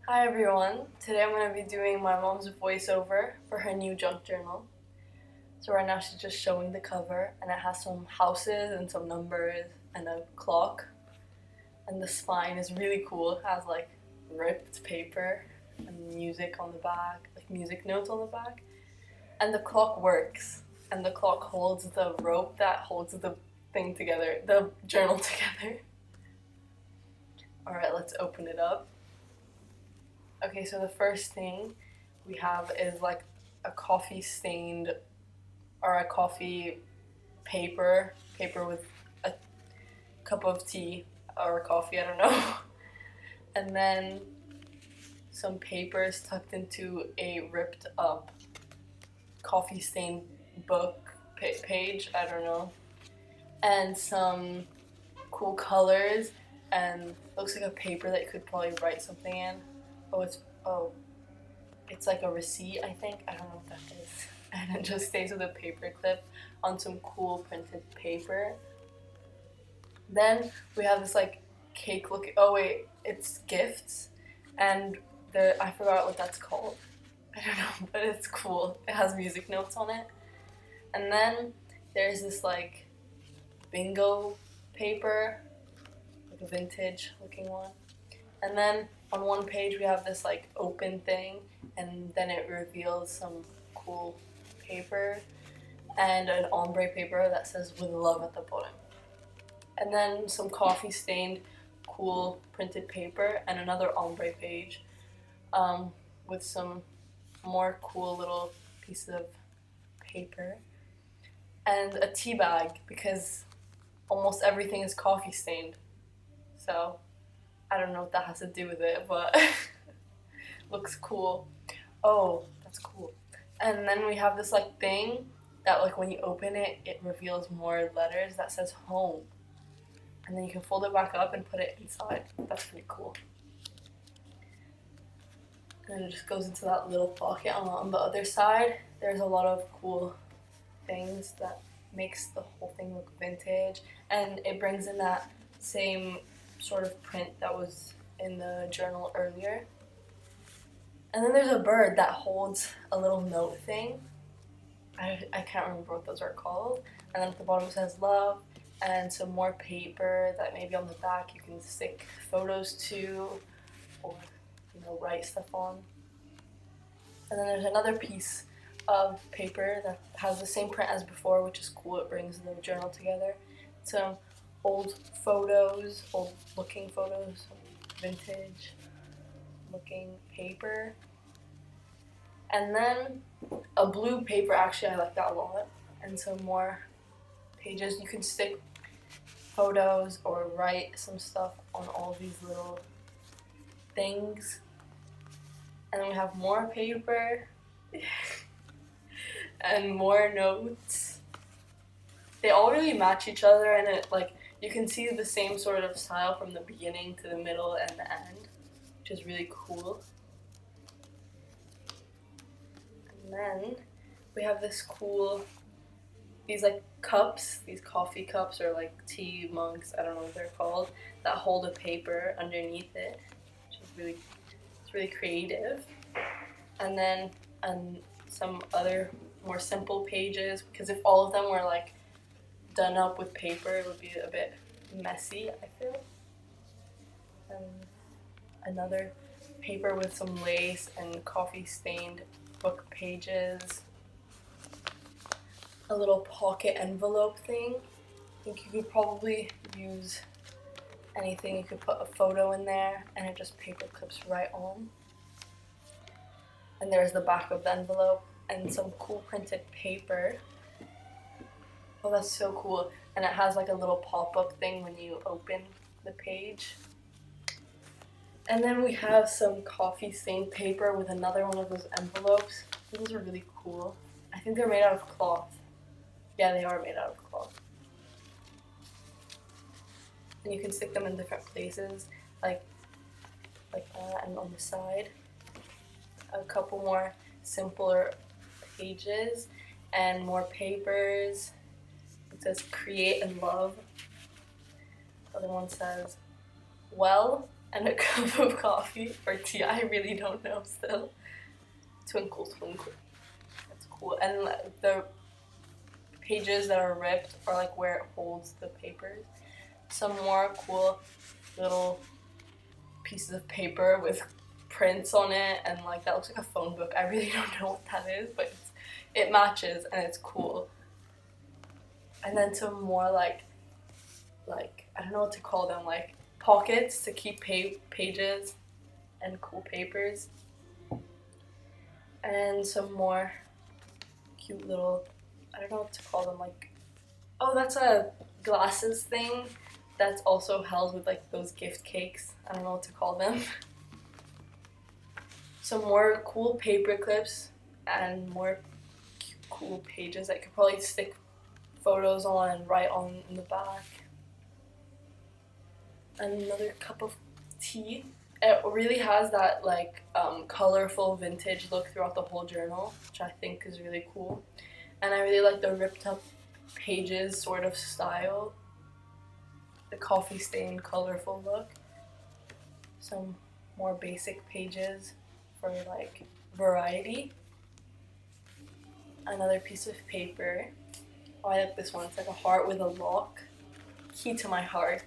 Hi everyone, today I'm going to be doing my mom's voiceover for her new junk journal. So right now she's just showing the cover and it has some houses and some numbers and a clock. And the spine is really cool, it has like ripped paper and music on the back, like music notes on the back. And the clock works and the clock holds the rope that holds the thing together, the journal together. Alright, let's open it up. Okay, so the first thing we have is like a coffee stained or a coffee paper with a cup of tea or coffee, I don't know. And then some papers tucked into a ripped up coffee stained book page, I don't know. And some cool colors and looks like a paper that you could probably write something in. It's like a receipt, I think. I don't know what that is. And it just stays with a paper clip on some cool printed paper. Then we have this like cake looking, it's gifts. And I forgot what that's called. I don't know, but it's cool. It has music notes on it. And then there's this like bingo paper, like a vintage looking one. And then on one page we have this like open thing, and then it reveals some cool paper and an ombre paper that says with love at the bottom. And then some coffee stained cool printed paper and another ombre page with some more cool little pieces of paper and a tea bag because almost everything is coffee stained. So I don't know what that has to do with it, but looks cool. Oh, that's cool. And then we have this like thing that like when you open it, it reveals more letters that says home. And then you can fold it back up and put it inside. That's pretty cool. And then it just goes into that little pocket on the other side. There's a lot of cool things that makes the whole thing look vintage. And it brings in that same sort of print that was in the journal earlier. And then there's a bird that holds a little note thing. I can't remember what those are called. And then at the bottom it says love and some more paper that maybe on the back you can stick photos to or write stuff on. And then there's another piece of paper that has the same print as before, which is cool. It brings the journal together. Some old photos, old looking photos, vintage looking paper. And then a blue paper, actually I like that a lot. And some more pages. You can stick photos or write some stuff on all these little things. And then we have more paper and more notes. They all really match each other, and it like you can see the same sort of style from the beginning to the middle and the end, which is really cool. And then we have these like cups, these coffee cups or like tea mugs, I don't know what they're called, that hold a paper underneath it, which is really creative. And then some other more simple pages, because if all of them were like done up with paper, it would be a bit messy, I feel. And another paper with some lace and coffee stained book pages. A little pocket envelope thing. I think you could probably use anything. You could put a photo in there and it just paper clips right on. And there's the back of the envelope and some cool printed paper. Oh, that's so cool. And it has like a little pop-up thing when you open the page. And then we have some coffee stained paper with another one of those envelopes. Those are really cool. I think they're made out of cloth. Yeah, they are made out of cloth. And you can stick them in different places, like that, and on the side. A couple more simpler pages and more papers. It says create and love. The other one says well and a cup of coffee or tea. I really don't know still. Twinkle, twinkle. That's cool. And the pages that are ripped are like where it holds the papers. Some more cool little pieces of paper with prints on it, and like that looks like a phone book. I really don't know what that is, but it matches and it's cool. And then some more like I don't know what to call them, like pockets to keep pages and cool papers. And some more cute little, I don't know what to call them, like, oh, that's a glasses thing that's also held with like those gift cakes. I don't know what to call them. Some more cool paper clips and more cool pages that I could probably stick photos on and write on in the back. And another cup of tea. It really has that like colorful vintage look throughout the whole journal, which I think is really cool. And I really like the ripped up pages sort of style, the coffee stained colorful look. Some more basic pages for like variety. Another piece of paper. Oh, I like this one. It's like a heart with a lock. Key to my heart.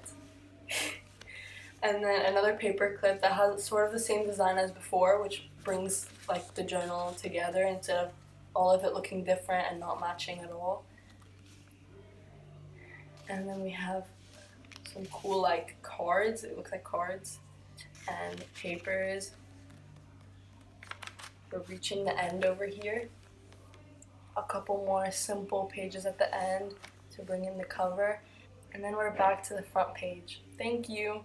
And then another paper clip that has sort of the same design as before, which brings like the journal together instead of all of it looking different and not matching at all. And then we have some cool like cards. It looks like cards and papers. We're reaching the end over here. A couple more simple pages at the end to bring in the cover. And then we're back to the front page. Thank you.